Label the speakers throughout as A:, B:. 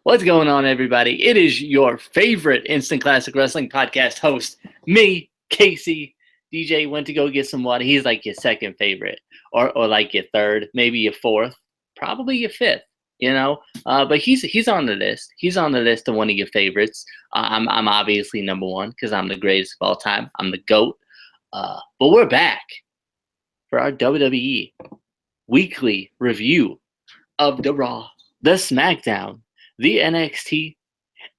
A: What's going on, everybody? It is your favorite Instant Classic Wrestling podcast host, me, Casey. DJ went to go get some water. He's like your second favorite, or like your third, maybe your fourth, probably your fifth. But he's on the list. He's on the list of one of your favorites. I'm obviously number one because I'm the greatest of all time. I'm the GOAT. But we're back for our WWE Weekly review of the Raw, the SmackDown, the NXT,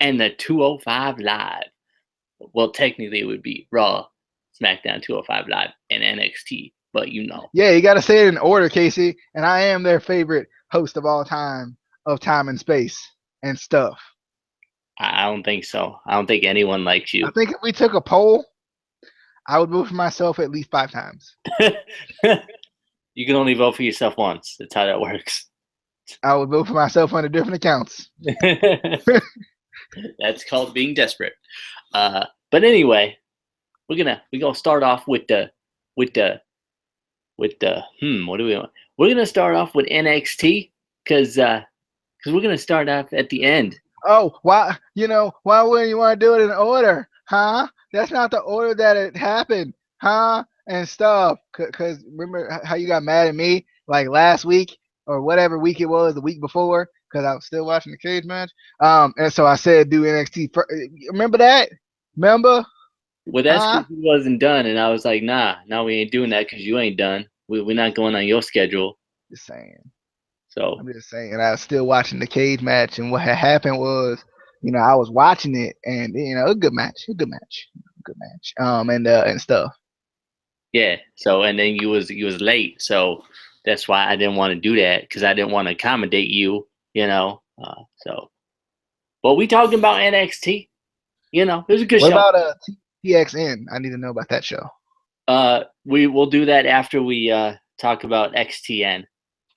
A: and the 205 Live. Well, technically, it would be Raw, SmackDown, 205 Live, and NXT, but you know.
B: Yeah, you got to say it in order, Casey. And I am their favorite host of all time, of time and space and stuff.
A: I don't think so. I don't think anyone likes you.
B: I think if we took a poll, I would vote for myself at least 5 times.
A: You can only vote for yourself once. That's how that works.
B: I would vote for myself under different accounts.
A: That's called being desperate. But anyway, we're gonna start off with the what do we want? We're gonna start off with NXT because we're gonna start off at the end.
B: Oh, why wouldn't you want to do it in order, huh? That's not the order that it happened, huh? And stuff. Cause remember how you got mad at me like last week or whatever week it was, the week before, because I was still watching the cage match. And so I said do NXT first. Remember that? Remember?
A: Well, that's because he wasn't done, and I was like, nah, we ain't doing that because you ain't done. We're not going on your schedule.
B: Just saying.
A: So
B: I'm just saying, I was still watching the cage match, and what had happened was, I was watching it, and a good match, and stuff.
A: Yeah. So and then you was late, so that's why I didn't want to do that because I didn't want to accommodate you. So, but we talking about NXT. It was a good show.
B: What about TXN? I need to know about that show.
A: We will do that after we talk about XTN.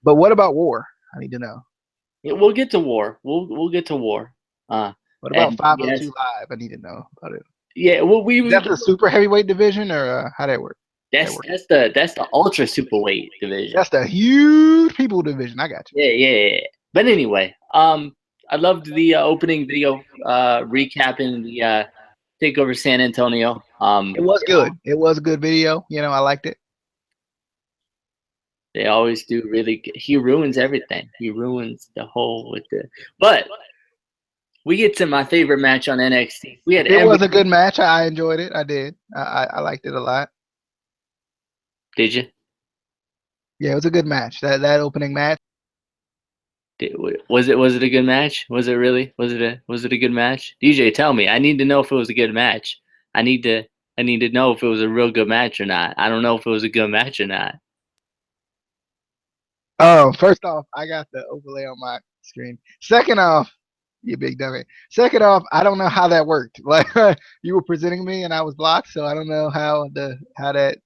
B: But what about War? I need to know.
A: Yeah, we'll get to War. We'll get to War.
B: What about 502 Live? I need to know about it.
A: Yeah, well,
B: is that the super heavyweight division, or how that work?
A: That's the ultra super weight division.
B: That's the huge people division. I got you.
A: Yeah. But anyway, I loved the opening video recapping the Takeover San Antonio.
B: It was good. It was a good video. I liked it.
A: They always do really good. He ruins everything. He ruins the whole with the. But we get to my favorite match on NXT.
B: It was a good match. I enjoyed it. I did. I liked it a lot.
A: Did you?
B: Yeah, it was a good match. That opening match.
A: Was it a good match? Was it really? Was it a good match? DJ, tell me. I need to know if it was a good match. I need to know if it was a real good match or not. I don't know if it was a good match or not.
B: Oh, first off, I got the overlay on my screen. Second off, you big dummy. Second off, I don't know how that worked. Like you were presenting me and I was blocked, so I don't know how that.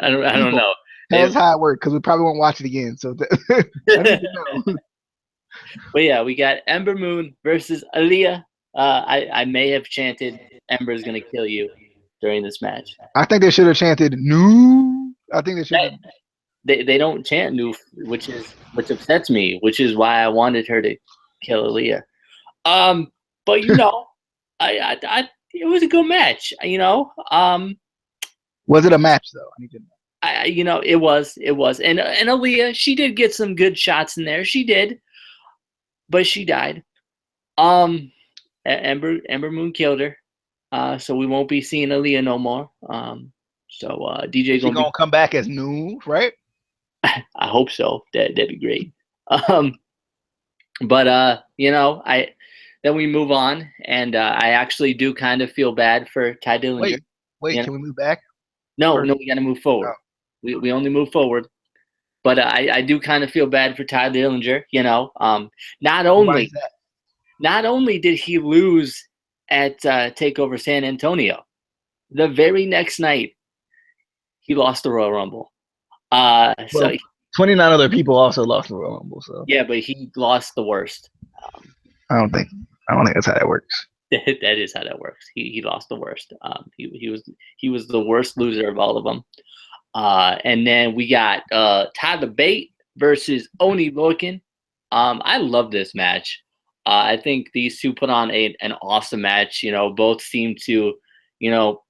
A: I don't know.
B: That's how it worked because we probably won't watch it again. So I need to know.
A: But yeah, we got Ember Moon versus Aaliyah. I may have chanted "Ember's gonna kill you" during this match.
B: I think they should have chanted "No." I think they should.
A: They don't chant "No," which upsets me. Which is why I wanted her to kill Aaliyah. But I it was a good match.
B: Was it a match though? I need to know.
A: It was, and Aaliyah, she did get some good shots in there. She did. But she died. Ember Moon killed her. So we won't be seeing Aaliyah no more. DJ
B: gonna come back as new, right?
A: I hope so. That'd be great. But then we move on, and I actually do kind of feel bad for Ty Dillinger.
B: Wait, can we move back?
A: No, we got to move forward. Oh. We only move forward. But I do kind of feel bad for Ty Dillinger, Not only did he lose at TakeOver San Antonio, the very next night he lost the Royal Rumble. So
B: 29 other people also lost the Royal Rumble. So
A: yeah, but he lost the worst.
B: I don't think that's how that works.
A: That is how that works. He lost the worst. He was the worst loser of all of them. And then we got Tyler Bate versus Oni Lorcan. I love this match. I think these two put on an awesome match. Both seem to, you know,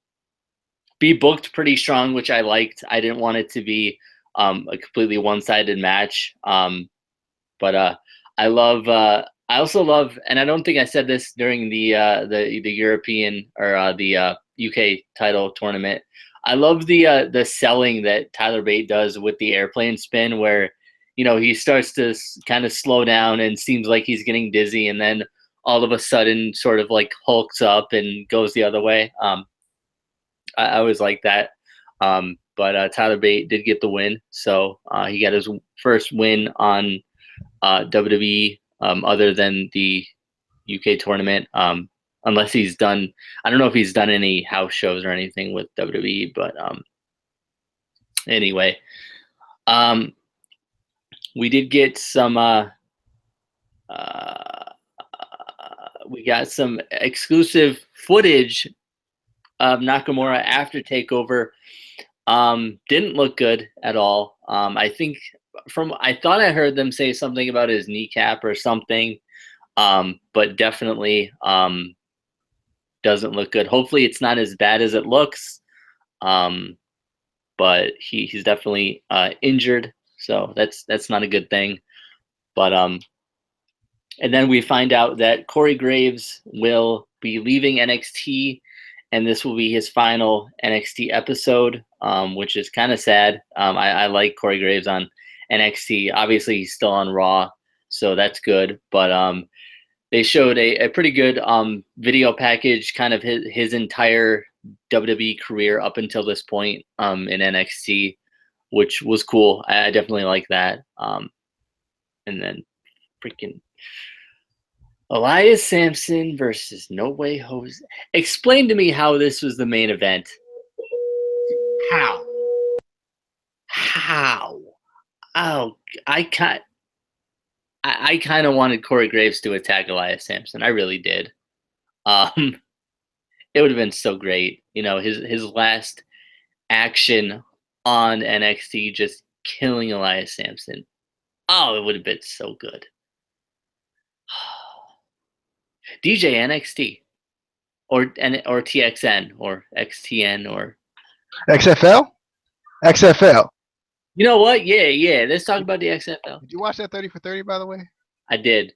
A: be booked pretty strong, which I liked. I didn't want it to be a completely one-sided match. But I love. I also love, and I don't think I said this during the European or the UK title tournament. I love the selling that Tyler Bate does with the airplane spin, where he starts to kind of slow down and seems like he's getting dizzy, and then all of a sudden, sort of like hulks up and goes the other way. I always like that. But Tyler Bate did get the win, so he got his first win on WWE, other than the UK tournament. Unless he's done, I don't know if he's done any house shows or anything with WWE, but anyway, we did get some. We got some exclusive footage of Nakamura after Takeover. Didn't look good at all. I think I thought I heard them say something about his kneecap or something, but definitely doesn't look good. Hopefully it's not as bad as it looks, but he's definitely injured, so that's not a good thing. But and then we find out that Corey Graves will be leaving NXT, and this will be his final NXT episode, which is kind of sad. I like Corey Graves on NXT. Obviously, he's still on Raw, so that's good. But they showed a pretty good video package, kind of his entire WWE career up until this point in NXT, which was cool. I definitely like that. And then freaking Elias Sampson versus No Way Jose. Explain to me how this was the main event. How? Oh, I kind of wanted Corey Graves to attack Elias Sampson. I really did. It would have been so great. His last action on NXT, just killing Elias Sampson. Oh, it would have been so good. DJ NXT or TXN or XTN or
B: XFL.
A: You know what? Yeah. Let's talk about the XFL.
B: Did you watch that 30 for 30, by the way?
A: I did.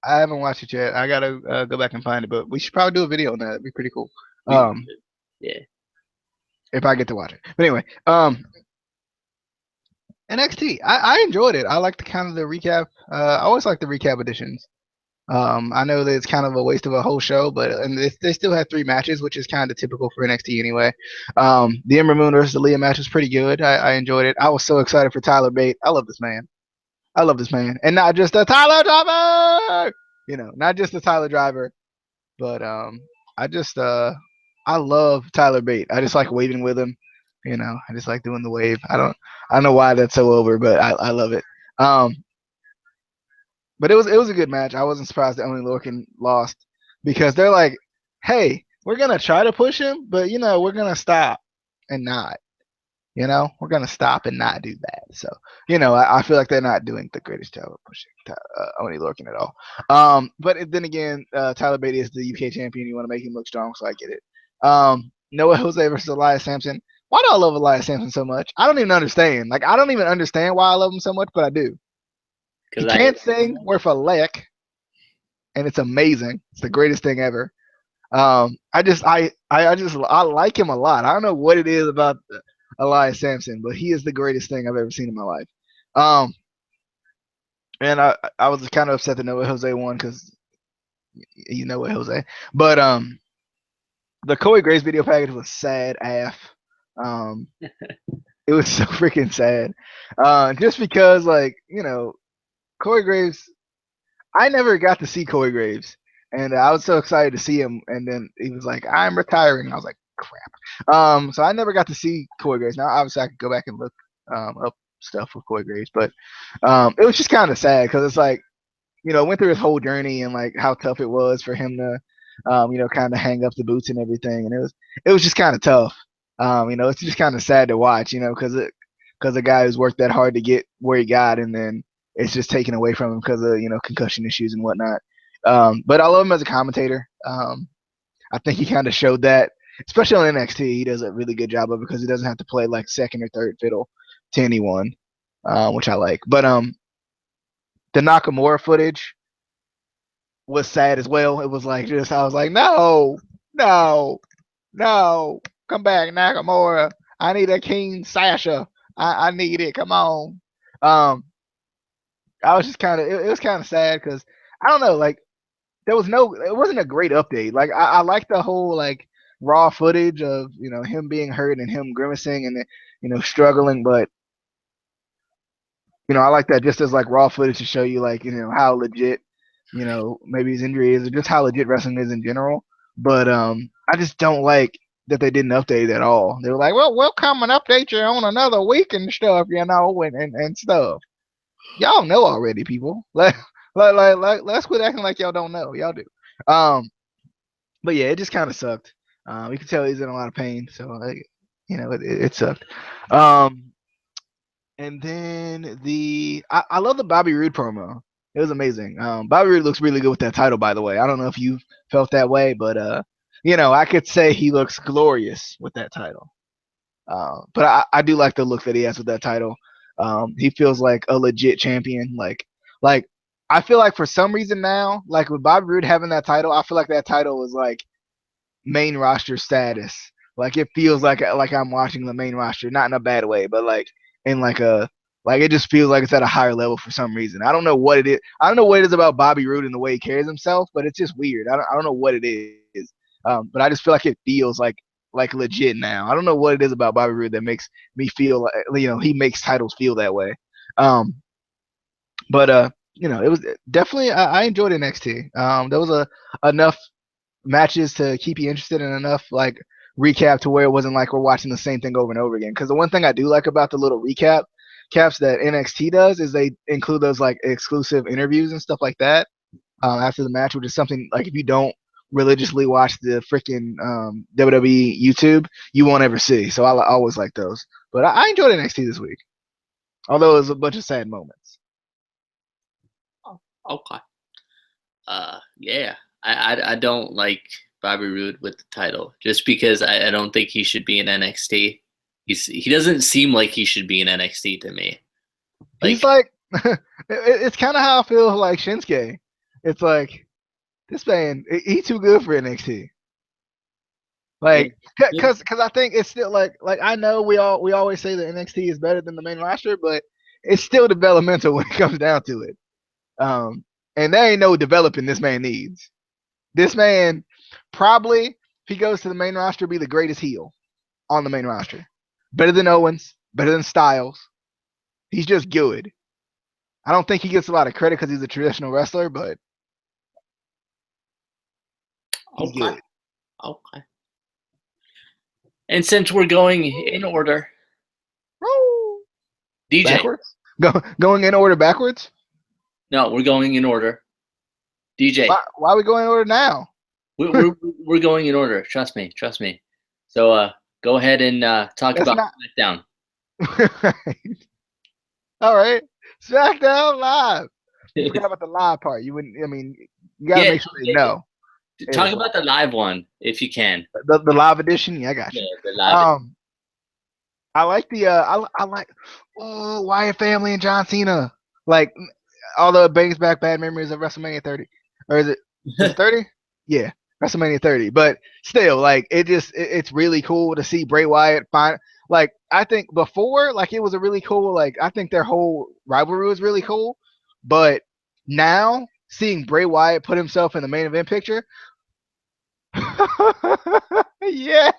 B: I haven't watched it yet. I gotta go back and find it, but we should probably do a video on that. It'd be pretty cool.
A: Yeah.
B: If I get to watch it. But anyway, NXT. I enjoyed it. I like the kind of the recap. I always like the recap editions. I know that it's kind of a waste of a whole show, but they still have 3 matches, which is kind of typical for NXT anyway. The Ember Moon versus the Leah match was pretty good. I enjoyed it. I was so excited for Tyler Bate. I love this man, and not just the Tyler Driver. Not just the Tyler Driver, but I love Tyler Bate. I just like waving with him. I just like doing the wave. I don't know why that's so over, but I love it. But it was a good match. I wasn't surprised that Only Lorcan lost because they're like, hey, we're gonna try to push him, but we're gonna stop and not. We're gonna stop and not do that. So I feel like they're not doing the greatest job of pushing Only Lorcan at all. But then again, Tyler Bate is the UK champion. You want to make him look strong, so I get it. Noah Jose versus Elias Sampson. Why do I love Elias Sampson so much? I don't even understand. I don't even understand why I love him so much, but I do. He can't sing worth a lick, and it's amazing. It's the greatest thing ever. I like him a lot. I don't know what it is about Elias Sampson, but he is the greatest thing I've ever seen in my life. And I was kind of upset that Noah Jose won because you know what Jose. But the Corey Graves video package was sad AF. It was so freaking sad. Just because Corey Graves, I never got to see Corey Graves, and I was so excited to see him. And then he was like, "I'm retiring." I was like, "Crap!" So I never got to see Corey Graves. Now, obviously, I could go back and look up stuff with Corey Graves, but it was just kind of sad because it's like, went through his whole journey and like how tough it was for him to, kind of hang up the boots and everything, and it was just kind of tough. It's just kind of sad to watch, because the guy who's worked that hard to get where he got, and then it's just taken away from him because of concussion issues and whatnot. But I love him as a commentator. I think he kind of showed that, especially on NXT. He does a really good job of it because he doesn't have to play like second or third fiddle to anyone, which I like. But the Nakamura footage was sad as well. It was like just I was like, no, no, no, come back, Nakamura. I need a King Sasha. I need it. Come on. Um, I was just kind of it was kind of sad because I don't know, like it wasn't a great update. Like I like the whole like raw footage of him being hurt and him grimacing and struggling, but I like that just as like raw footage to show you like how legit maybe his injury is or just how legit wrestling is in general. But I just don't like that they didn't update it at all. They were like, well, we'll come and update you on another week and stuff, and stuff. Y'all know already, people. Let's quit acting like y'all don't know. Y'all do. But yeah, it just kind of sucked. You can tell he's in a lot of pain, so it sucked. And then I love the Bobby Roode promo. It was amazing. Bobby Roode looks really good with that title, by the way. I don't know if you felt that way, but I could say he looks glorious with that title. But I do like the look that he has with that title. He feels like a legit champion. Like I feel like for some reason now, like with Bobby Roode having that title, I feel like that title is like main roster status. Like it feels like I'm watching the main roster, not in a bad way, but like in like it just feels like it's at a higher level for some reason. I don't know what it is. I don't know what it is about Bobby Roode and the way he carries himself, but it's just weird. I don't know what it is. But I just feel like it feels like legit now. I don't know what it is about Bobby Roode that makes me feel like he makes titles feel that way. But it was definitely I enjoyed NXT. There was enough matches to keep you interested and enough like recap to where it wasn't like we're watching the same thing over and over again. Because the one thing I do like about the little caps that NXT does is they include those like exclusive interviews and stuff like that after the match, which is something like if you don't religiously watch the freaking WWE YouTube, you won't ever see. So I always like those. But I enjoyed NXT this week, although it was a bunch of sad moments.
A: Oh, okay. Yeah. I don't like Bobby Roode with the title just because I don't think he should be in NXT. He doesn't seem like he should be in NXT to me.
B: He's like it's kind of how I feel like Shinsuke. It's like this man, he's too good for NXT. Like, because I think it's still like I know we always say that NXT is better than the main roster, but it's still developmental when it comes down to it. And there ain't no developing this man needs. This man probably, if he goes to the main roster, be the greatest heel on the main roster. Better than Owens, better than Styles. He's just good. I don't think he gets a lot of credit because he's a traditional wrestler, but he's good.
A: Okay. And since we're going in order, DJ.
B: Backwards? Going in order backwards?
A: No, we're going in order. DJ.
B: Why are we going in order now?
A: We're going in order. Trust me. So go ahead and talk about SmackDown.
B: All right. SmackDown Live. You forgot about the live part. You wouldn't. I mean, you gotta make sure they know.
A: Talk about the live one if you can.
B: The live edition. Yeah, I got you.
A: Yeah, the live.
B: I like the I like Wyatt family and John Cena. Like, although it brings back bad memories of WrestleMania 30, or is it 30? Yeah, WrestleMania 30. But still, like it's really cool to see Bray Wyatt find. Like I think before, like it was a really cool. Like I think their whole rivalry was really cool, but now seeing Bray Wyatt put himself in the main event picture. Yes.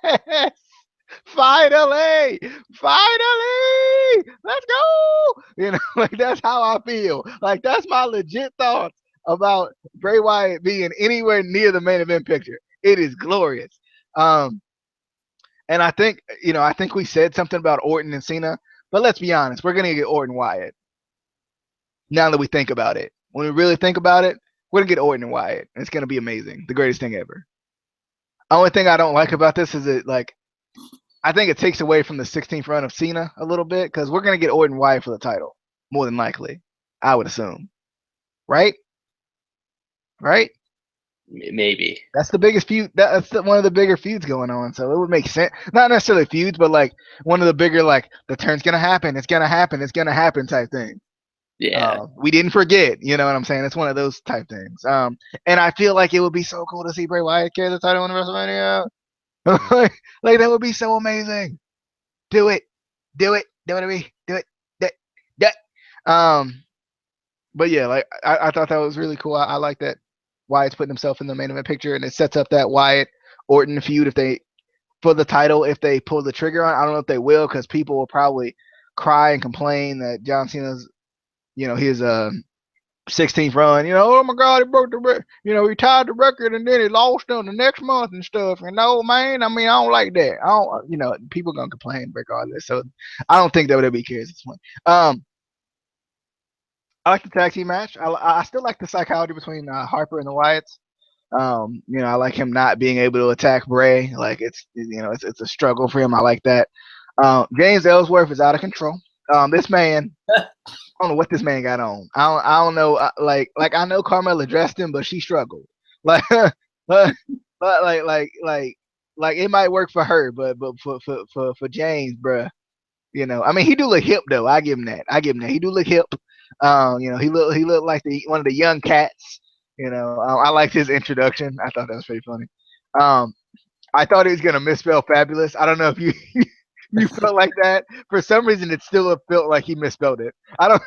B: Finally, let's go. Like that's how I feel. Like that's my legit thoughts about Bray Wyatt being anywhere near the main event picture. It is glorious. And I think we said something about Orton and Cena, but let's be honest, we're gonna get Orton Wyatt. Now that we think about it, when we really think about it, we're gonna get Orton and Wyatt, and it's gonna be amazing, the greatest thing ever. Only thing I don't like about this is it like. I think it takes away from the 16th run of Cena a little bit because we're going to get Orton Wyatt for the title, more than likely, I would assume. Right? right?
A: Maybe.
B: That's the biggest feud. That's one of the bigger feuds going on. So it would make sense. Not necessarily feuds, but like one of the bigger, like the turn's gonna happen. It's gonna happen. It's gonna happen type thing.
A: Yeah.
B: We didn't forget. You know what I'm saying? It's one of those type things. And I feel like it would be so cool to see Bray Wyatt carry the title in WrestleMania. like that would be so amazing. Do it. Do it. WWE. Do it. Do it. Do it. But yeah, like I thought that was really cool. I like that Wyatt's putting himself in the main event picture, and it sets up that Wyatt Orton feud if they for the title if they pull the trigger on. I don't know if they will because people will probably cry and complain that John Cena's his 16th run. Oh my God, he broke the record. He tied the record and then he lost on the next month and stuff. Man, I mean, I don't like that. I don't. People gonna complain regardless. So I don't think WWE cares this one. I like the tag team match. I still like the psychology between Harper and the Wyatts. I like him not being able to attack Bray. Like it's a struggle for him. I like that. James Ellsworth is out of control. This man, I don't know what this man got on. I don't know. Like I know Carmella dressed him, but she struggled. Like, but like it might work for her, but for James, bruh. I mean, he do look hip though. I give him that. He do look hip. He looked like one of the young cats. I liked his introduction. I thought that was pretty funny. I thought he was gonna misspell fabulous. I don't know if you you felt like that. For some reason, it still felt like he misspelled it. I don't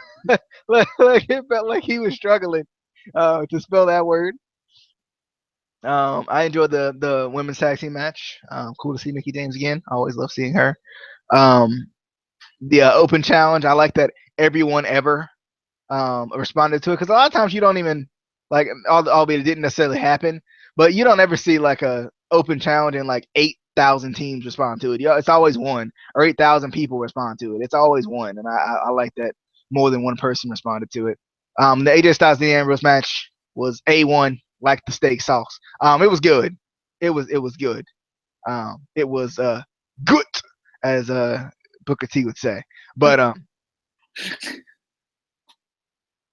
B: like it felt like he was struggling to spell that word. I enjoyed the women's tag team match. Cool to see Mickie James again. I always love seeing her. The open challenge. I like that everyone ever responded to it because a lot of times you don't even like, albeit it didn't necessarily happen, but you don't ever see like a open challenge and like 8,000 teams respond to it. It's always one or 8,000 people respond to it. It's always one, and I like that more than one person responded to it. The AJ Styles Dean Ambrose match was A1, like the steak sauce. It was good. It was good. It was good, as Booker T would say. But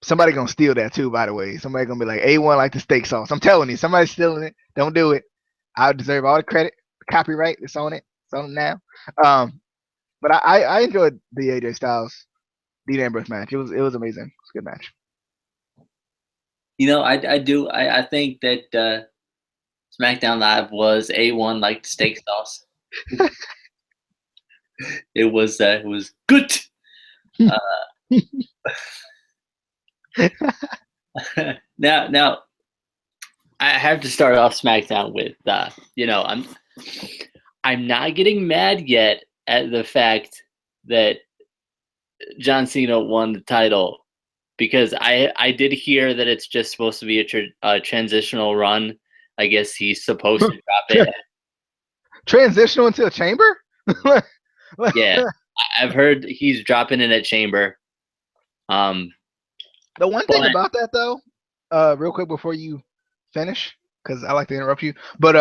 B: somebody gonna steal that too, by the way. Somebody gonna be like A1 like the steak sauce. I'm telling you, somebody's stealing it. Don't do it. I deserve all the credit. Copyright, it's on it. It's on it now. But I enjoyed the AJ Styles Dean Ambrose match. It was amazing. It's a good match.
A: I do. I think that SmackDown Live was A1 like the steak sauce. It was good. Now, I have to start off SmackDown with I'm not getting mad yet at the fact that John Cena won the title because I did hear that it's just supposed to be a transitional run. I guess he's supposed to drop it.
B: Transitional into a chamber?
A: Yeah, I've heard he's dropping it at Chamber.
B: The one thing about that though, real quick before you finish, because I like to interrupt you, but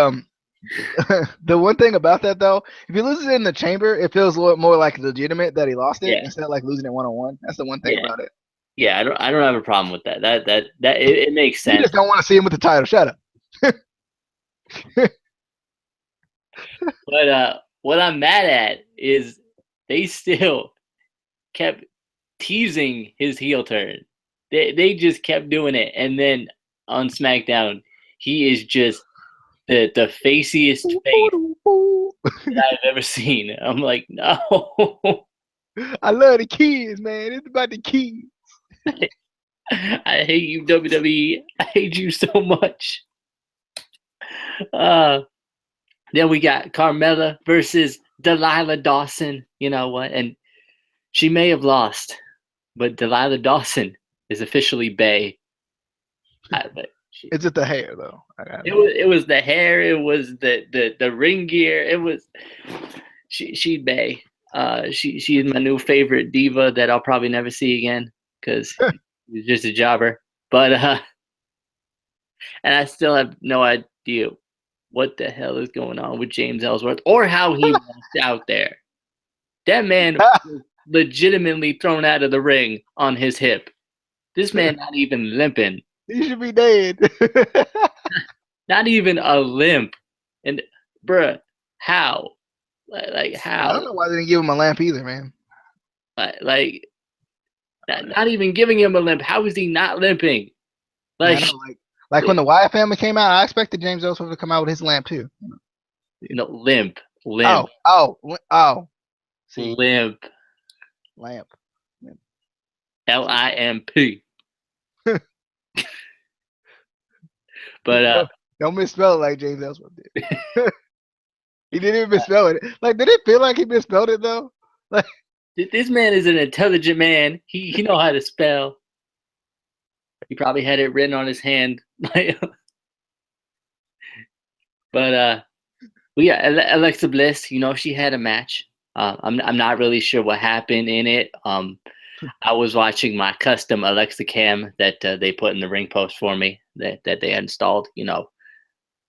B: the one thing about that though, if he loses it in the Chamber, it feels a little more like legitimate that he lost it instead of like losing it 1-on-1. That's the one thing about it.
A: Yeah, I don't have a problem with that. That it makes sense.
B: You just don't want to see him with the title. Shut up.
A: But what I'm mad at is they still kept teasing his heel turn. They just kept doing it, and then on SmackDown, he is just the faciest face that I've ever seen. I'm like, no.
B: I love the kids, man. It's about the kids.
A: I hate you, WWE. I hate you so much. Then we got Carmella versus Delilah Dawson. You know what? And she may have lost, but Delilah Dawson is officially bae.
B: Is it the hair though?
A: It was the hair. It was the ring gear. It was she bae. She is my new favorite diva that I'll probably never see again because she's just a jobber. But and I still have no idea what the hell is going on with James Ellsworth or how he walked out there. That man was legitimately thrown out of the ring on his hip. This man not even limping.
B: You should be dead.
A: Not even a limp. And bruh, how? Like
B: I don't
A: how?
B: know why they didn't give him a lamp either, man.
A: Like not even giving him a limp. How is he not limping?
B: Yeah, I
A: Like
B: know. Like when the Wyatt family came out, I expected James Ellsworth to come out with his lamp too.
A: limp, limp,
B: Oh, oh, oh. See,
A: limp.
B: lamp.
A: LIMP. But
B: Don't misspell it like James Ellsworth did. He didn't even misspell it. Like, did it feel like he misspelled it though? Like,
A: this man is an intelligent man. He know how to spell. He probably had it written on his hand. But yeah, Alexa Bliss, she had a match. I'm not really sure what happened in it. I was watching my custom Alexa cam that they put in the ring post for me that they installed.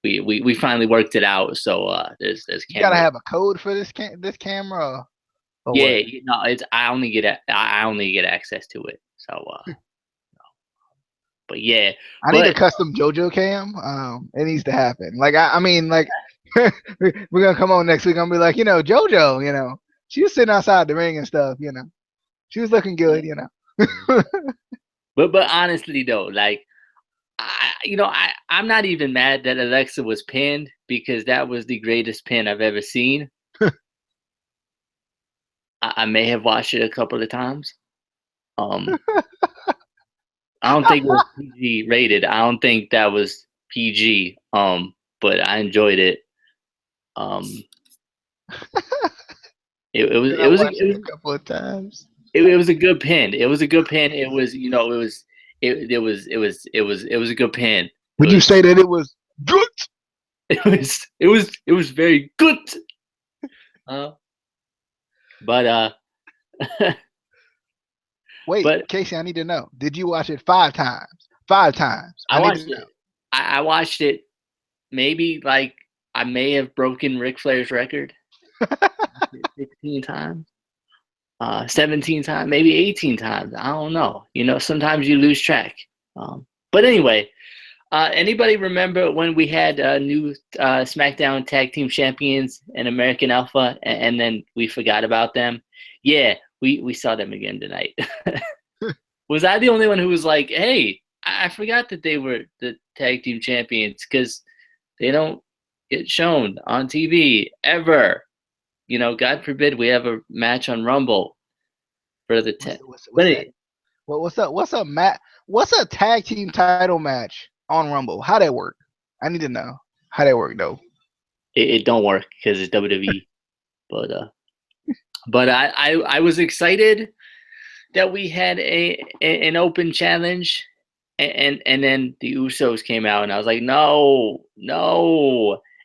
A: We finally worked it out. So there's
B: you gotta
A: camera.
B: have a code for this camera. Or
A: Yeah,
B: what?
A: it's I only get access to it. So but yeah,
B: I need a custom JoJo cam. It needs to happen. Like I mean, like we're gonna come on next week. I'm gonna be like, JoJo, she was sitting outside the ring and stuff. She was looking good.
A: but honestly though, like I'm not even mad that Alexa was pinned because that was the greatest pin I've ever seen. I may have watched it a couple of times. I don't think it was PG rated. I don't think that was PG. But I enjoyed it. Um,
B: I watched it a couple of times.
A: It was a good pin. It was a good pin. It was it was a good pin.
B: Would you say that it was good?
A: It was very good. But
B: wait, Casey, I need to know. Did you watch it 5 times? 5 times.
A: I watched it. I watched it. Maybe like I may have broken Ric Flair's record. 16 times. 17 times, maybe 18 times. I don't know. Sometimes you lose track. But anyway, anybody remember when we had new SmackDown Tag Team Champions and American Alpha, and then we forgot about them? Yeah, we saw them again tonight. Was I the only one who was like, hey, I forgot that they were the Tag Team Champions because they don't get shown on TV ever. God forbid we have a match on Rumble for the
B: What's a tag team title match on Rumble? How that work? I need to know how that work though.
A: It don't work because it's WWE. But I was excited that we had an open challenge, and then the Usos came out, and I was like, no.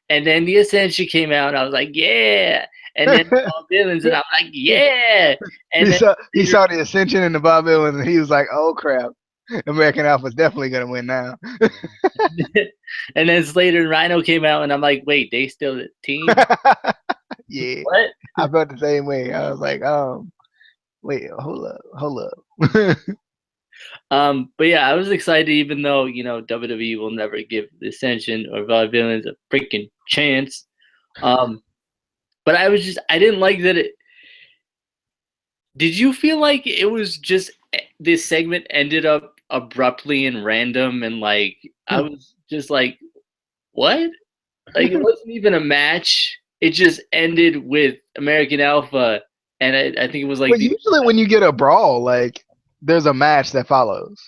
A: And then the Ascension came out, and I was like, yeah. And then Bob Villains, and I'm like, yeah. And
B: he saw the Ascension and the Bob Villains, and he was like, oh crap, American Alpha's definitely gonna win now.
A: And then Slater and Rhino came out, and I'm like, wait, they still a team?
B: Yeah.
A: What?
B: I felt the same way. I was like, wait, hold up.
A: But yeah, I was excited, even though WWE will never give the Ascension or Vaudevillains a freaking chance. But I didn't like that it. Did you feel like it was just this segment ended up abruptly and random, and like I was just like, what? Like it wasn't even a match. It just ended with American Alpha, and I think it was like.
B: But usually when you get a brawl, like there's a match that follows.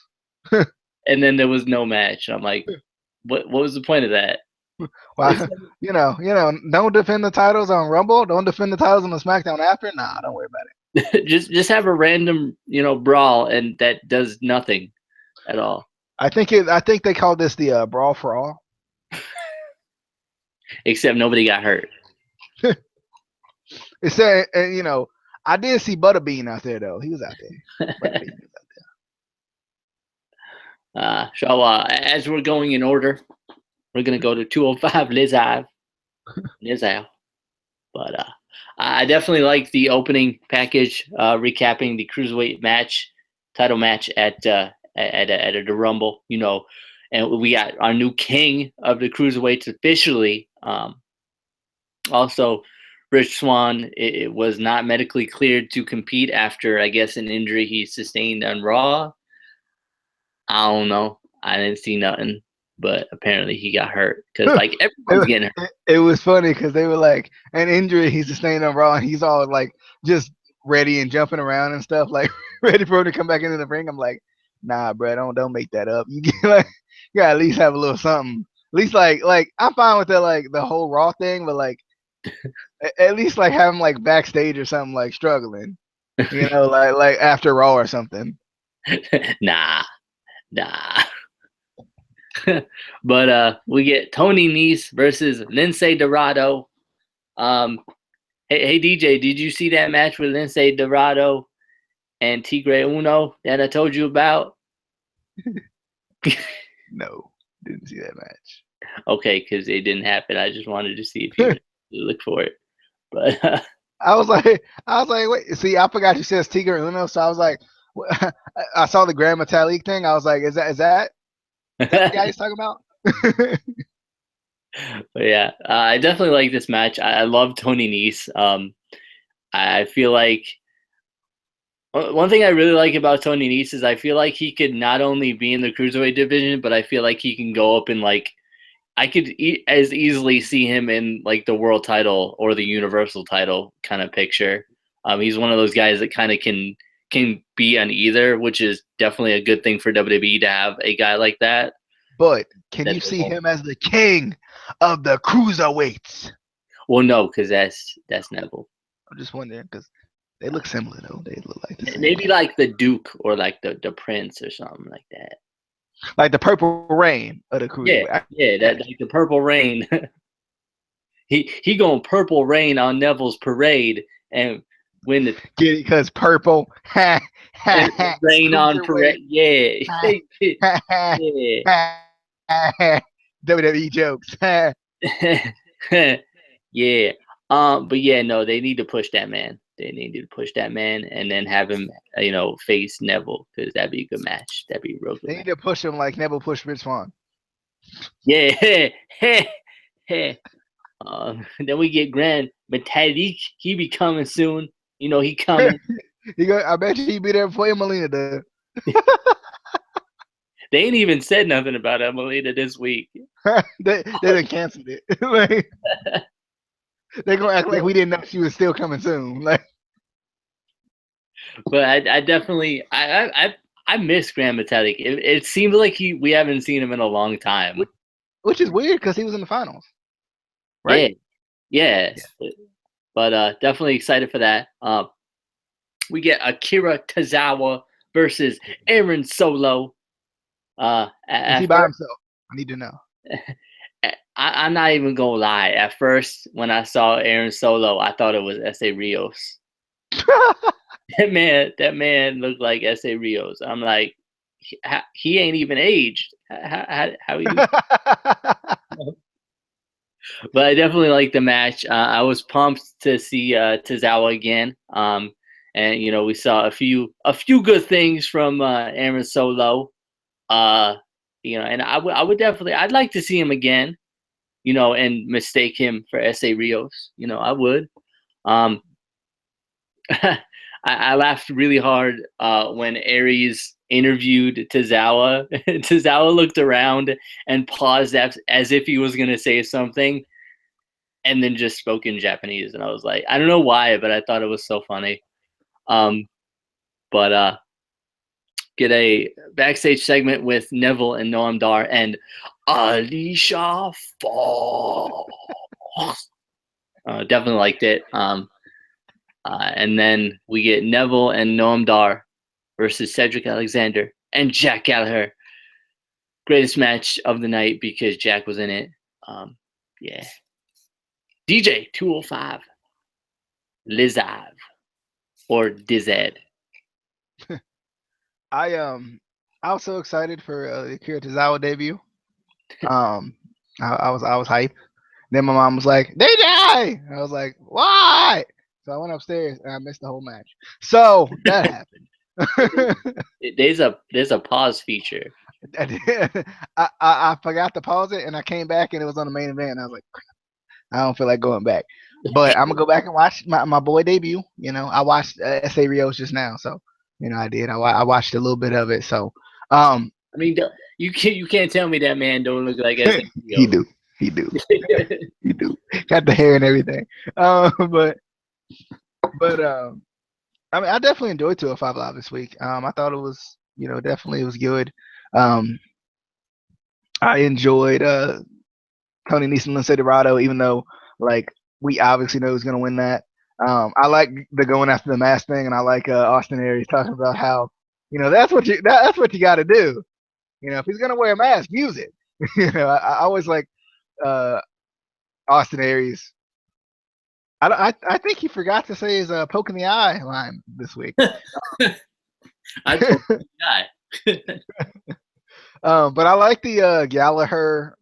A: And then there was no match. I'm like, what was the point of that?
B: Well, don't defend the titles on Rumble. Don't defend the titles on the SmackDown after. Nah, don't worry about
A: it. just have a random, brawl, and that does nothing at all.
B: I think they called this the Brawl for All.
A: Except nobody got hurt.
B: It said, I did see Butterbean out there though. He was out there.
A: So as we're going in order, we're gonna go to 205 Lizav. But I definitely like the opening package, recapping the cruiserweight title match at at the Rumble, and we got our new king of the cruiserweights officially. Also, Rich Swann it was not medically cleared to compete after, I guess, an injury he sustained on Raw. I don't know. I didn't see nothing, but apparently he got hurt because like everyone's getting hurt.
B: It was funny because they were like, an injury he sustained on Raw, and he's all like just ready and jumping around and stuff, like ready for him to come back into the ring. I'm like, nah, bro, don't make that up. You get like, you gotta at least have a little something. At least like I'm fine with the whole Raw thing, but like at least like have him like backstage or something, like struggling, like after Raw or something.
A: Nah. But we get Tony Nese versus Lince Dorado. Hey DJ, did you see that match with Lince Dorado and Tigre Uno that I told you about?
B: No, didn't see that match.
A: Okay, because it didn't happen. I just wanted to see if you look for it. But
B: I was like, wait, see, I forgot you said Tigre Uno, so I was like, I saw the Grand Metalik thing. I was like, is that the guy he's talking about?
A: But yeah, I definitely like this match. I love Tony Nese. I feel like one thing I really like about Tony Nese is I feel like he could not only be in the cruiserweight division, but I feel like he can go up in like I could as easily see him in like the world title or the universal title kind of picture. He's one of those guys that kind of can be on either, which is definitely a good thing for WWE to have a guy like that.
B: But can you see him as the king of the cruiserweights?
A: Well, no, because that's Neville.
B: I'm just wondering because they look similar though. They look like the same.
A: Maybe like the Duke or like the Prince or something like that.
B: Like the Purple Rain of the cruiserweight.
A: Yeah, that like the Purple Rain. he going Purple Rain on Neville's parade and win the
B: get it because purple.
A: Rain on parade. Yeah.
B: WWE jokes.
A: Yeah. But yeah, no, they need to push that man. They need to push that man and then have him, face Neville because that'd be a good match. That'd be a real good.
B: They need to push him like Neville pushed Rich Swann.
A: Yeah. Then we get Grand Metalik. He be coming soon. He coming.
B: I bet you he'd be there before Emelina does.
A: They ain't even said nothing about Emelina this week.
B: they done canceled it. Like, they're gonna act like we didn't know she was still coming soon. Like,
A: but I definitely I miss Grand Metalik. It seems like we haven't seen him in a long time,
B: which is weird because he was in the finals, right?
A: Yeah. But definitely excited for that. We get Akira Tozawa versus Aaron Solo.
B: Is he by himself? I need to know.
A: I'm not even gonna lie. At first, when I saw Aaron Solo, I thought it was S.A. Rios. That man looked like S.A. Rios. I'm like, he ain't even aged. How he? But I definitely like the match. I was pumped to see Tozawa again. And we saw a few good things from Aaron Solo. And I would definitely, I'd like to see him again. And mistake him for S.A. Rios. I would. I laughed really hard when Aries interviewed Tozawa. Tozawa looked around and paused as if he was going to say something and then just spoke in Japanese. And I was like, I don't know why, but I thought it was so funny. But get a backstage segment with Neville and Noam Dar and Alicia Fox. Definitely liked it. And then we get Neville and Noam Dar versus Cedric Alexander and Jack Gallagher. Greatest match of the night because Jack was in it. Yeah. DJ 205. Lizav or Dized.
B: I was so excited for the Akira Tozawa debut. I was hyped. Then my mom was like, "They die!" I was like, "Why?" So I went upstairs and I missed the whole match. So that happened.
A: There's a pause feature.
B: I forgot to pause it, and I came back, and it was on the main event. I was like, I don't feel like going back, but I'm gonna go back and watch my boy debut. I watched SA Rios just now, so I did. I watched a little bit of it. So,
A: I mean, you can't tell me that man don't look like
B: he
A: SAO.
B: do, he do, he do. Got the hair and everything. But I mean, I definitely enjoyed 205 Live this week. I thought it was, definitely it was good. Um, I enjoyed Tony Nese and Lince Dorado, even though like we obviously know who's gonna win that. I like the going after the mask thing, and I like Austin Aries talking about how that's what you got to do. If he's gonna wear a mask, use it. I always like uh, Austin Aries. I think he forgot to say his poke in the eye line this week.
A: I told the guy.
B: But I like the Gallagher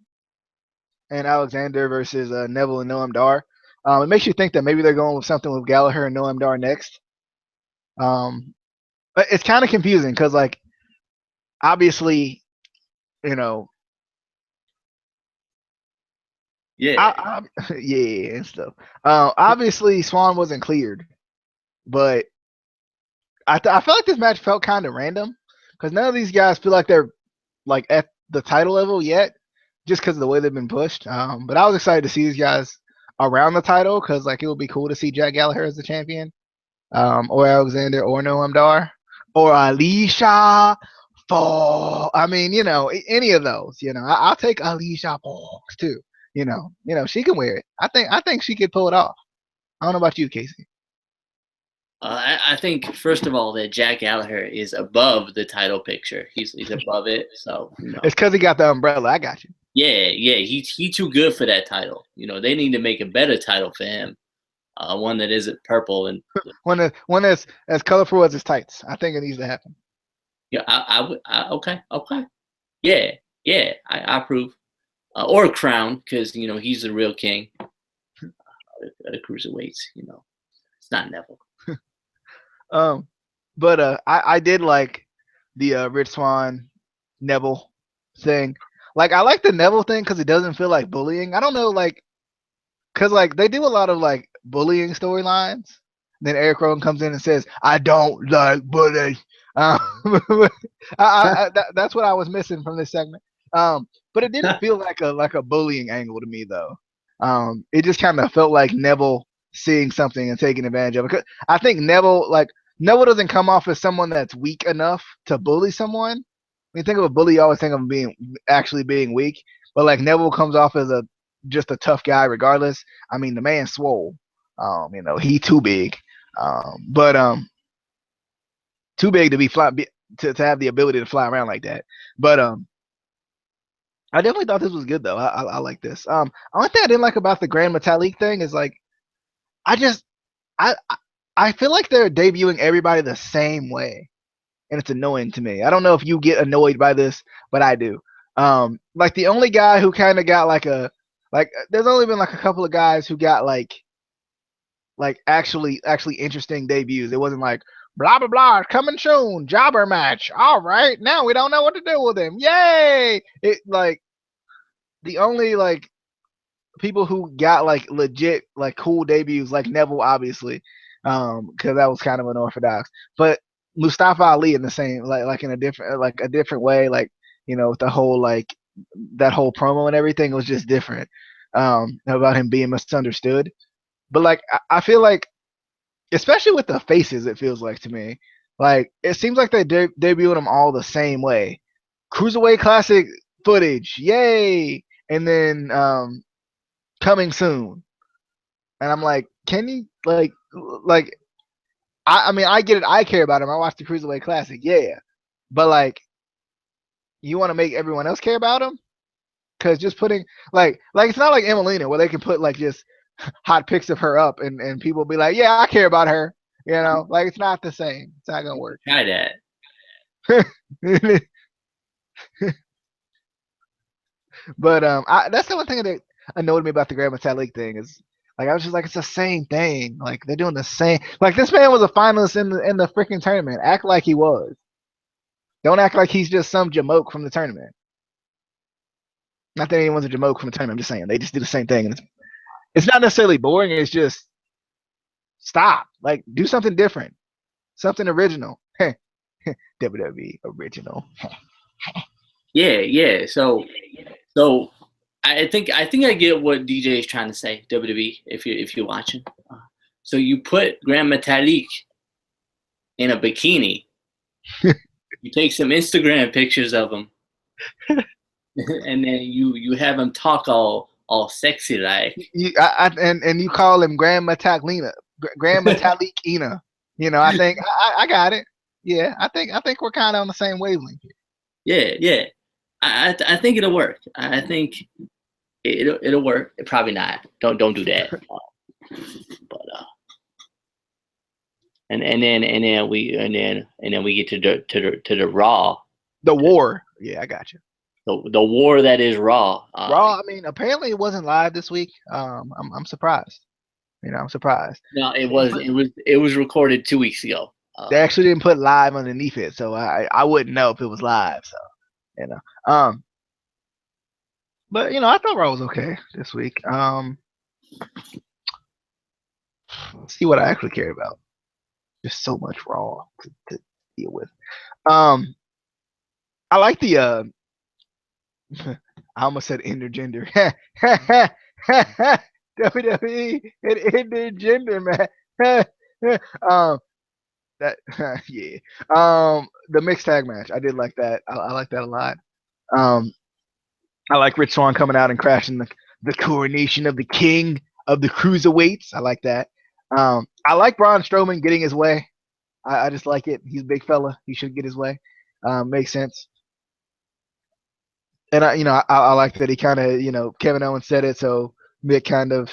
B: and Alexander versus Neville and Noam Dar. It makes you think that maybe they're going with something with Gallagher and Noam Dar next. But it's kind of confusing because, like, obviously, you know,
A: Yeah.
B: yeah, and stuff. Obviously, Swan wasn't cleared, but I feel like this match felt kind of random because none of these guys feel like they're like at the title level yet, just because of the way they've been pushed. But I was excited to see these guys around the title because like it would be cool to see Jack Gallagher as the champion, or Alexander, or Noam Dar, or Alicia Fox. I mean, any of those. I'll take Alicia Fox too. She can wear it. I think she could pull it off. I don't know about you, Casey.
A: I think first of all that Jack Gallagher is above the title picture. He's above it. So
B: It's because he got the umbrella. I got you.
A: Yeah. He too good for that title. They need to make a better title for him. One that isn't purple and
B: One that's as colorful as his tights. I think it needs to happen.
A: yeah. I would. Okay. Yeah. I approve. Or a crown because he's the real king. The cruiserweights. It's not Neville.
B: But I did like the Rich Swan Neville thing. Like I like the Neville thing because it doesn't feel like bullying. I don't know, like, because like they do a lot of like bullying storylines. Then Eric Rowan comes in and says, "I don't like bullying." That's what I was missing from this segment. But it didn't feel like a bullying angle to me though. It just kind of felt like Neville seeing something and taking advantage of it. I think Neville doesn't come off as someone that's weak enough to bully someone. When you think of a bully, you always think of him being weak. But like Neville comes off as just a tough guy regardless. I mean, the man swole. He too big. But too big to be to have the ability to fly around like that. But I definitely thought this was good though. I like this. Only thing I didn't like about the Grand Metalik thing is like I just I I feel like they're debuting everybody the same way, and it's annoying to me. I don't know if you get annoyed by this, but I do. Like the only guy who kind of got there's only been like a couple of guys who got like actually interesting debuts. It wasn't like blah blah blah coming soon jobber match. All right, now we don't know what to do with him. Yay! It like the only like people who got like legit like cool debuts like Neville obviously, because that was kind of unorthodox. But Mustafa Ali in the same like in a different way, like with the whole like that whole promo and everything was just different, about him being misunderstood. But like I feel like, especially with the faces, it feels like to me, like it seems like they debuted them all the same way. Cruiserweight Classic footage, yay! And then coming soon. And I'm like, can you like I mean I get it, I care about him. I watched the Cruiserweight Classic, yeah. But like you want to make everyone else care about him? Cause just putting like it's not like Emelina where they can put like just hot pics of her up and people be like, yeah, I care about her. Like it's not the same. It's not gonna work.
A: Try that.
B: But that's the one thing that annoyed me about the Grand Metalik thing is Like I was just like, it's the same thing. Like they're doing the same. Like this man was a finalist in the freaking tournament. Act like he was. Don't act like he's just some jamoke from the tournament. Not that anyone's a jamoke from the tournament. I'm just saying they just do the same thing, and it's not necessarily boring. It's just stop. Like do something different, something original. WWE original.
A: Yeah. So I think I get what DJ is trying to say. WWE, if you're watching, so you put Grand Metalik in a bikini. You take some Instagram pictures of him, and then you have him talk all sexy like.
B: And you call him Grand Metalik Ina. You know, I think I got it. Yeah, I think we're kind of on the same wavelength.
A: Yeah. I think it'll work. I think it'll work. Probably not. Don't do that. But and then we get to the Raw.
B: The war. Yeah, I got you.
A: The war that is Raw.
B: Raw. I mean, apparently it wasn't live this week. I'm surprised. You know, I'm surprised.
A: No, it was recorded 2 weeks ago.
B: They actually didn't put live underneath it, so I wouldn't know if it was live. So, you know, but you know, I thought Raw was okay this week. Let's see what I actually care about. Just so much Raw to deal with. I like the I almost said intergender. WWE intergender, man. That yeah. The mixed tag match. I did like that. I like that a lot. I like Rich Swann coming out and crashing the coronation of the king of the cruiserweights. I like that. I like Braun Strowman getting his way. I just like it. He's a big fella. He should get his way. Makes sense. And I like that he kind of, Kevin Owens said it, so Mick kind of,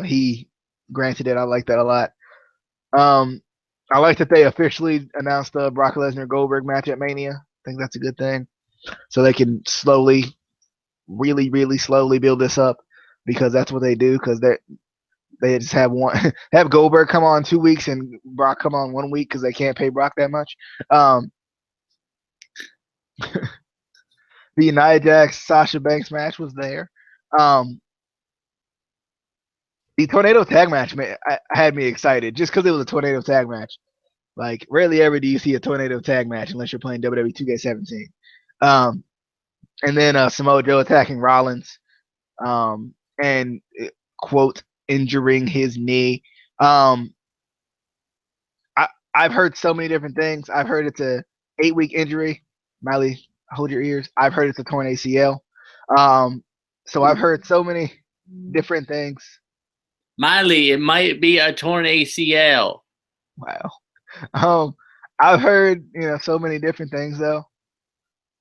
B: he granted it. I like that a lot. I like that they officially announced the Brock Lesnar Goldberg match at Mania. I think that's a good thing. So they can slowly, really, really slowly build this up, because that's what they do. Because they just have Goldberg come on 2 weeks and Brock come on 1 week because they can't pay Brock that much. The Nia Jax Sasha Banks match was there. The tornado tag match had me excited just because it was a tornado tag match. Like, rarely ever do you see a tornado tag match unless you're playing WWE 2K17. And then Samoa Joe attacking Rollins, and quote injuring his knee. I've heard so many different things. I've heard it's a 8-week injury. Miley, hold your ears. I've heard it's a torn ACL. So I've heard so many different things.
A: Miley, it might be a torn ACL.
B: Wow. I've heard so many different things though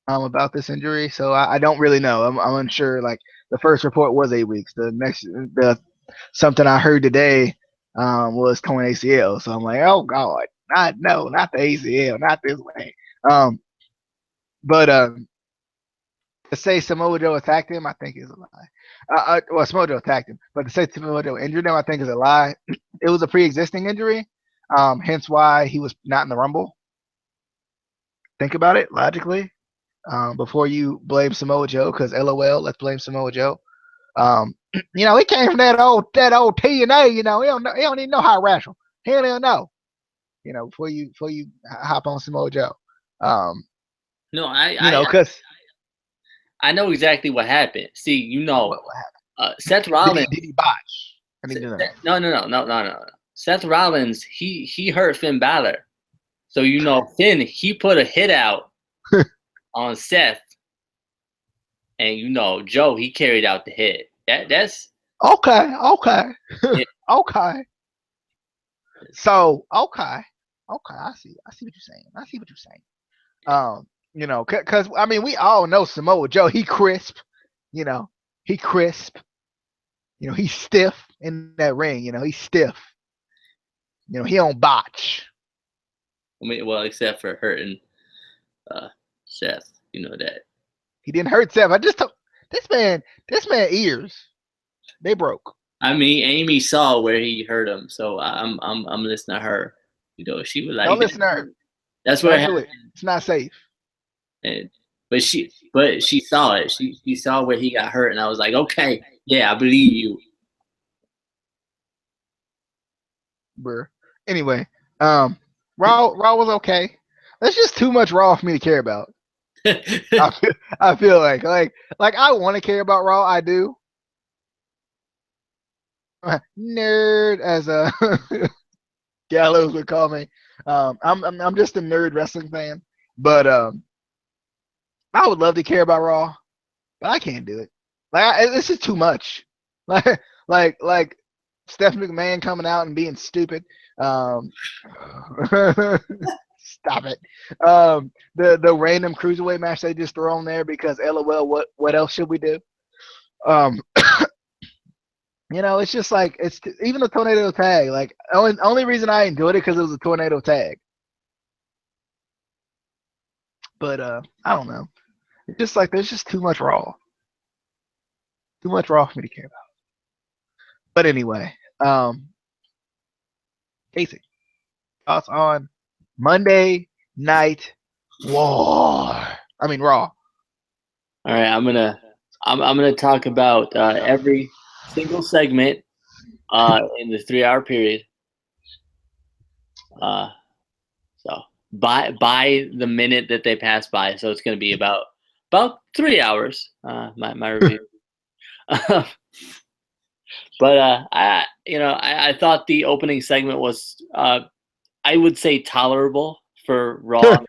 B: about this injury, so I don't really know. I'm unsure. Like, the first report was 8 weeks. The something I heard today was torn ACL. So I'm like, oh God, not the ACL, not this way. But to say Samoa Joe attacked him, I think is a lie. Well, Samoa Joe attacked him, but to say Samoa Joe injured him, I think is a lie. It was a pre-existing injury, hence why he was not in the Rumble. Think about it logically before you blame Samoa Joe, because LOL, let's blame Samoa Joe. He came from that old TNA. He don't even know how to wrestle. He don't even know. Before you hop on Samoa Joe.
A: No,
B: because
A: I know exactly what happened. See,
B: what happened?
A: Seth Rollins.
B: Did he botch? I need to know.
A: No. Seth Rollins, he hurt Finn Balor. So Finn, he put a hit out on Seth, and Joe, he carried out the hit. That's
B: okay.
A: Yeah.
B: Okay. So okay. I see what you're saying. Because I mean, we all know Samoa Joe. He crisp. He crisp. He's stiff in that ring. He's stiff. He don't botch.
A: I mean, well, except for hurting Seth, that.
B: He didn't hurt Seth. I just told this man ears. They broke.
A: I mean, Amy saw where he hurt him, so I'm listening to her. You know, she was like,
B: Don't listen to her.
A: "That's where it
B: Don't do
A: happened."
B: it. It's not safe.
A: And, but she saw it. She saw where he got hurt, and I was like, "Okay, yeah, I believe you."
B: Bruh. Anyway, Raw was okay. That's just too much Raw for me to care about. I feel like I want to care about Raw. I do. Nerd, as Gallows would call me. I'm just a nerd wrestling fan, but I would love to care about Raw, but I can't do it. This is too much. Like Stephanie McMahon coming out and being stupid. Stop it. The random cruiserweight match they just throw on there because LOL. What else should we do? It's just like even the tornado tag. Like only reason I enjoyed it because it was a tornado tag. But I don't know. It's just like there's just too much Raw. Too much Raw for me to care about. But anyway, Casey, thoughts on Monday Night War? I mean Raw.
A: All right, I'm gonna talk about every single segment in the 3-hour period. So by the minute that they pass by, so it's gonna be about 3 hours. My review. But I thought the opening segment was I would say tolerable for Raw.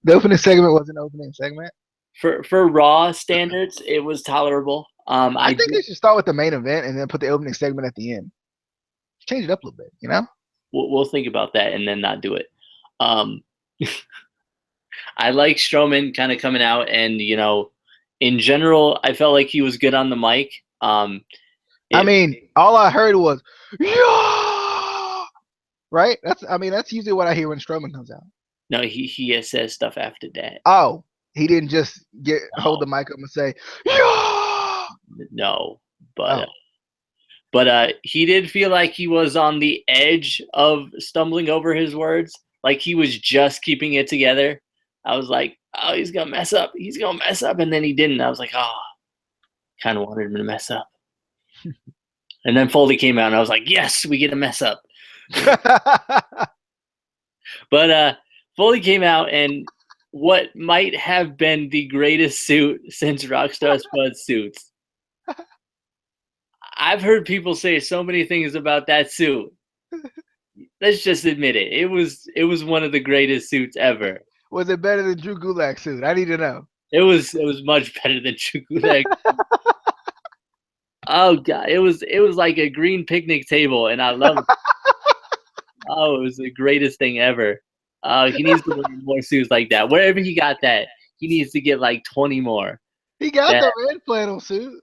B: The opening segment was an opening segment.
A: For Raw standards, it was tolerable.
B: I think they should start with the main event and then put the opening segment at the end. Change it up a little bit, you know?
A: We'll think about that and then not do it. I like Strowman kind of coming out, and in general, I felt like he was good on the mic.
B: I mean, all I heard was yeah, right. That's usually what I hear when Strowman comes out.
A: No, he says stuff after that.
B: Oh, he didn't just hold the mic up and say yeah.
A: No, but he did feel like he was on the edge of stumbling over his words. Like he was just keeping it together. I was like, oh, he's gonna mess up. He's gonna mess up, and then he didn't. I was like, oh, kind of wanted him to mess up. And then Foley came out, and I was like, yes, we get a mess up. But Foley came out, and what might have been the greatest suit since Rockstar Spud's suits. I've heard people say so many things about that suit. Let's just admit it. It was one of the greatest suits ever.
B: Was it better than Drew Gulak's suit? I need to know.
A: It was much better than Drew Gulak. Oh god, it was like a green picnic table, and I love it. Oh, it was the greatest thing ever. He needs to wear more suits like that. Wherever he got that, he needs to get like 20 more.
B: He got the red flannel suit.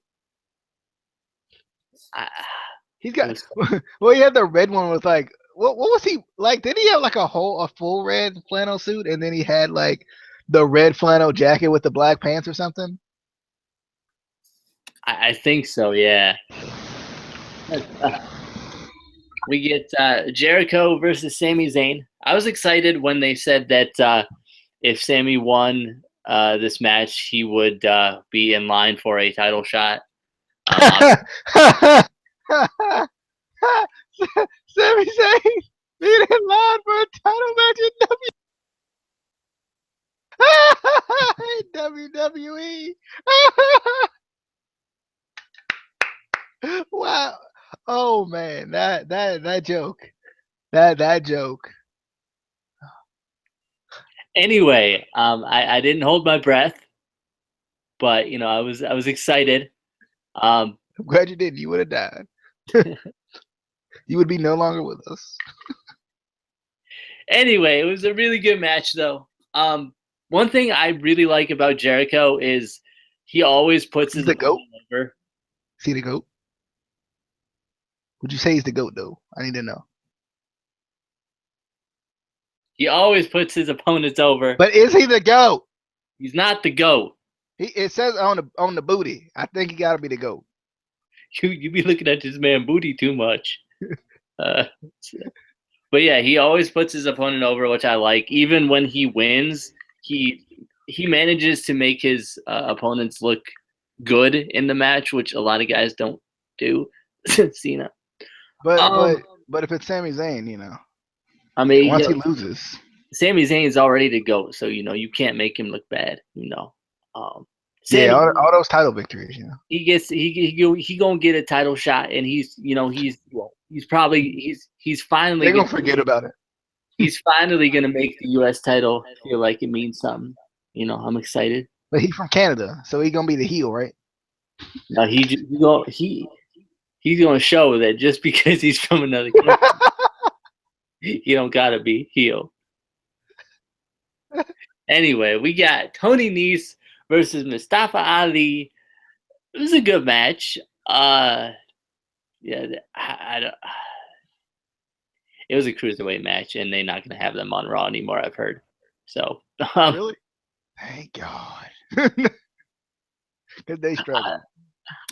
B: He's got. Well, he had the red one with like. What was he like? Did he have like a full red flannel suit, and then he had like the red flannel jacket with the black pants or something?
A: I think so. Yeah. We get Jericho versus Sami Zayn. I was excited when they said that if Sami won this match, he would be in line for a title shot.
B: Sami Zayn being in line for a title match in WWE. Wow. Oh man, that joke. That joke.
A: Anyway, I didn't hold my breath, but I was excited.
B: I'm glad you didn't. You would have died. You would be no longer with us.
A: Anyway, it was a really good match, though. One thing I really like about Jericho is he always puts his
B: goat
A: over.
B: See the goat? Would you say he's the GOAT, though? I need to know.
A: He always puts his opponents over.
B: But is he the GOAT?
A: He's not the GOAT.
B: It says on the booty. I think he got to be the GOAT.
A: you be looking at this man booty too much. Uh, but yeah, he always puts his opponent over, which I like. Even when he wins, he manages to make his opponents look good in the match, which a lot of guys don't do. Cena.
B: But if it's Sami Zayn,
A: I mean,
B: once he loses,
A: Sami Zayn's already to go, so you can't make him look bad. Sami,
B: yeah, all those title victories,
A: he gonna get a title shot, and he's finally
B: they're gonna forget about it.
A: He's finally gonna make the U.S. title feel like it means something. I'm excited.
B: But he's from Canada, so he's gonna be the heel, right?
A: No, he's gonna show that just because he's from another country, you don't gotta be heel. Anyway, we got Tony Nese versus Mustafa Ali. It was a good match. Yeah, it was a cruiserweight match, and they're not gonna have them on Raw anymore, I've heard. So
B: really, thank God, because they struggle.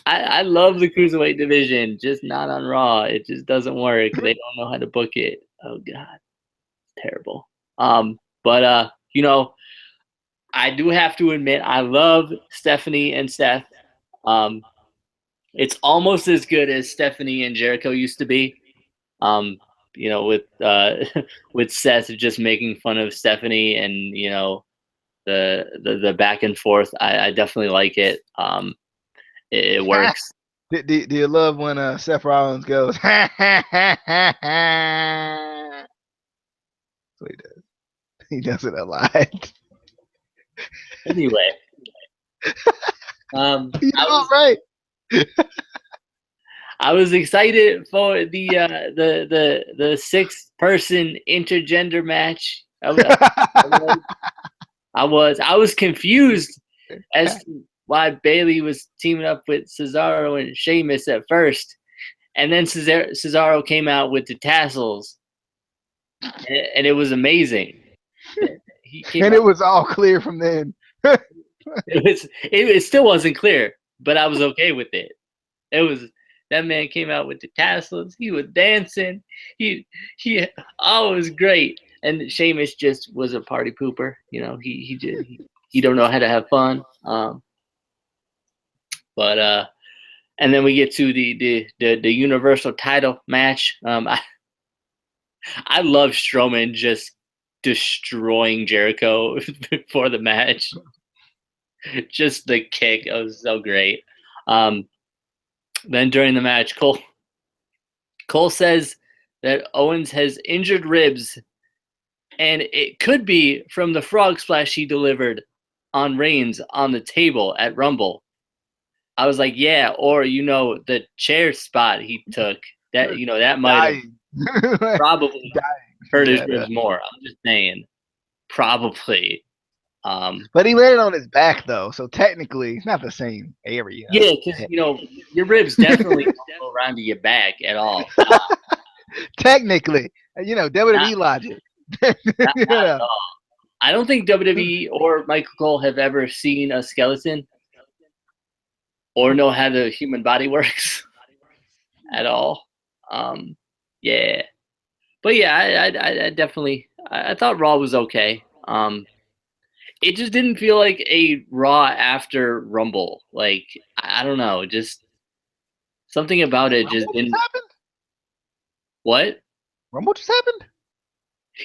A: I love the cruiserweight division, just not on Raw. It just doesn't work. They don't know how to book it. Oh God, it's terrible. But I do have to admit, I love Stephanie and Seth. It's almost as good as Stephanie and Jericho used to be. With with Seth just making fun of Stephanie and the back and forth. I definitely like it. It works.
B: Do you love when Seth Rollins goes? That's what he does. He does it a lot.
A: Anyway,
B: right.
A: I was excited for the 6-person intergender match. I was confused as to why Bayley was teaming up with Cesaro and Sheamus at first, and then Cesaro came out with the tassels, and it was amazing.
B: It was all clear from then.
A: It still wasn't clear, but I was okay with it. That man came out with the tassels. He was dancing. It was great. And Sheamus just was a party pooper. He don't know how to have fun. But and then we get to the Universal title match. I love Strowman just destroying Jericho before the match. Just the kick, it was so great. Then during the match, Cole says that Owens has injured ribs, and it could be from the frog splash he delivered on Reigns on the table at Rumble. I was like, yeah, or the chair spot he took, that might have probably hurt his ribs more. I'm just saying, probably.
B: But he landed on his back though, so technically it's not the same area.
A: Yeah, because your ribs definitely don't go around to your back at all.
B: Technically, WWE logic.
A: Not at all. I don't think WWE or Michael Cole have ever seen a skeleton or know how the human body works at all. Yeah, but yeah, I definitely I thought Raw was okay. It just didn't feel like a Raw after Rumble. Like, I don't know, just something about it just didn't.
B: Happened?
A: What?
B: Rumble just happened?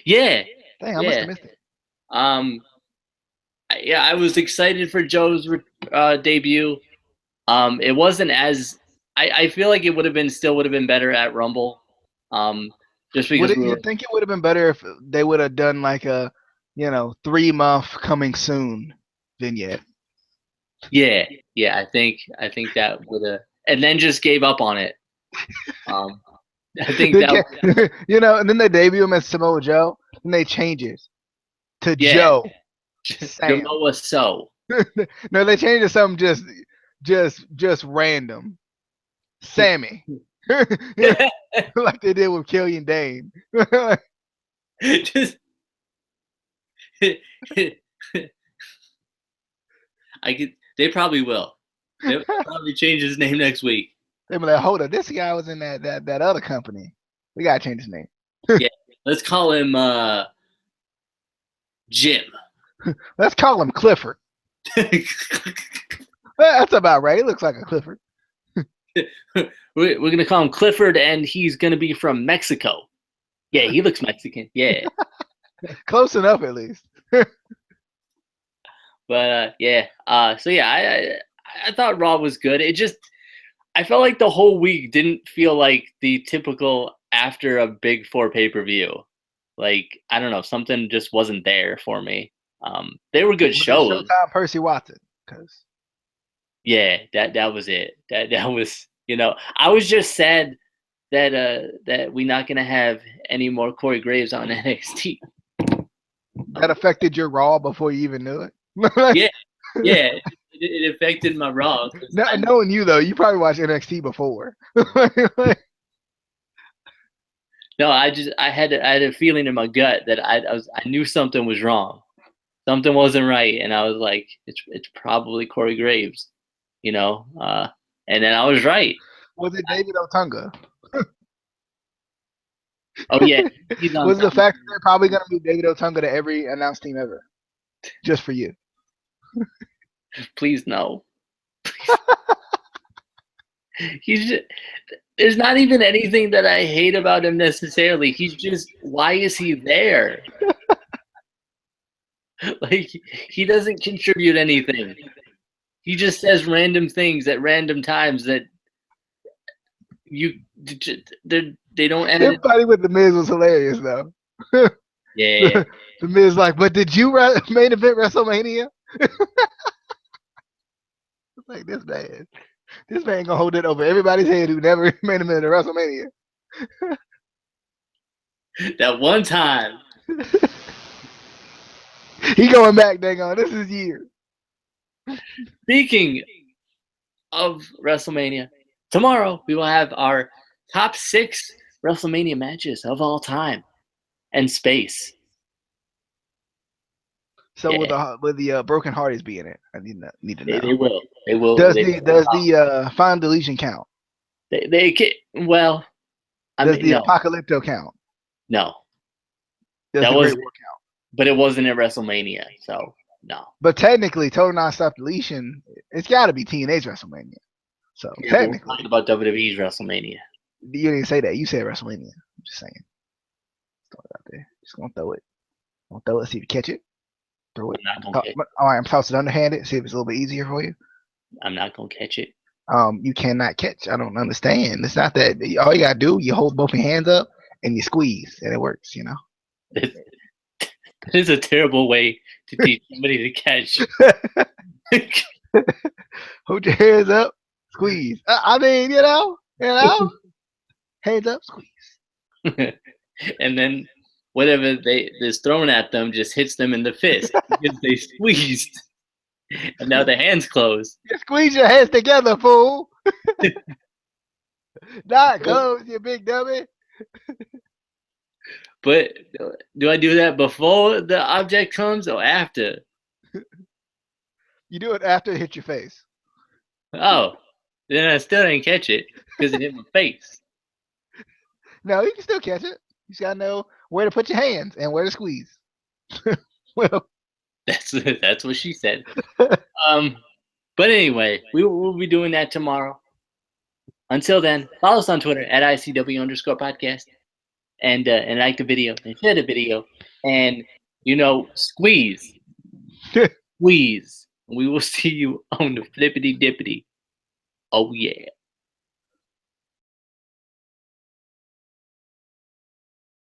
A: Yeah.
B: Dang, I must have missed it.
A: I was excited for Joe's debut. It wasn't as I feel like it would have been better at Rumble. Just because
B: you think it would have been better if they would have done like a 3-month coming soon vignette?
A: Yeah, I think that would have, and then just gave up on it. I think that
B: and then they debut him as Samoa Joe, and they change it to Joe.
A: Samoa So.
B: No, they changed it to something just random. Sammy. Like they did with Killian Dane.
A: Just they probably will. They'll probably change his name next week.
B: They be like, hold up, this guy was in that other company. We gotta change his name.
A: Yeah, let's call him Jim.
B: Let's call him Clifford. That's about right. He looks like a Clifford.
A: We're gonna call him Clifford, and he's gonna be from Mexico. Yeah, he looks Mexican. Yeah,
B: Close enough, at least.
A: but yeah. So yeah, I thought Raw was good. It just I felt like the whole week didn't feel like the typical after a big four pay-per-view. Like I don't know, something just wasn't there for me. They were good shows.
B: Showtime Percy Watson, because
A: Yeah, that was it. That was I was just sad that we're not gonna have any more Corey Graves on NXT.
B: that affected your Raw before you even knew it.
A: Yeah, it affected my Raw.
B: Knowing you though, you probably watched NXT before.
A: No, I had a feeling in my gut that I knew something was wrong, something wasn't right, and I was like, it's probably Corey Graves, and then I was right.
B: Was it David Otunga?
A: Oh yeah,
B: was the fact that they're probably gonna move David Otunga to every announced team ever, just for you?
A: Please no. He's just, there's not even anything that I hate about him necessarily. He's just, why is he there? Like, he doesn't contribute anything. He just says random things at random times that they don't end.
B: His fighting with the Miz was hilarious though.
A: Yeah.
B: The Miz like, but did you main event WrestleMania? Like this man gonna hold it over everybody's head who never made a minute of WrestleMania.
A: That one time.
B: He going back, dang on. This is year.
A: Speaking of WrestleMania, tomorrow we will have our top 6 WrestleMania matches of all time and space.
B: So with the Broken Hearties be in it? I need to know.
A: They will. They will.
B: Does the Final Deletion count?
A: They can, well.
B: Does the Apocalypto count?
A: No.
B: Does the Great War count?
A: But it wasn't at WrestleMania, so no.
B: But technically, Total Nonstop Deletion, it's got to be TNA's WrestleMania. So technically,
A: we're talking about WWE's WrestleMania.
B: You didn't say that. You said WrestleMania. I'm just saying. Throw it out there. Just gonna throw it. See if you catch it. Throw it.
A: I'm not gonna catch it.
B: All right, I'm tossing underhanded. See if it's a little bit easier for you.
A: I'm not gonna catch it.
B: You cannot catch. I don't understand. It's not that. All you gotta do, you hold both your hands up and you squeeze, and it works.
A: That is a terrible way to teach somebody to catch.
B: Hold your hands up, squeeze. I mean, hands up, squeeze.
A: And then whatever is thrown at them just hits them in the fist because they squeezed. And now the hands close.
B: You squeeze your hands together, fool. Not close, you big dummy.
A: But do I do that before the object comes or after?
B: You do it after it hits your face.
A: Oh, then I still didn't catch it because it hit my face.
B: No, you can still catch it. You just gotta know where to put your hands and where to squeeze. Well,
A: that's what she said. But anyway, we'll be doing that tomorrow. Until then, follow us on Twitter at ICW_podcast. And like the video and share the video and squeeze. Squeeze. We will see you on the flippity dippity. Oh yeah.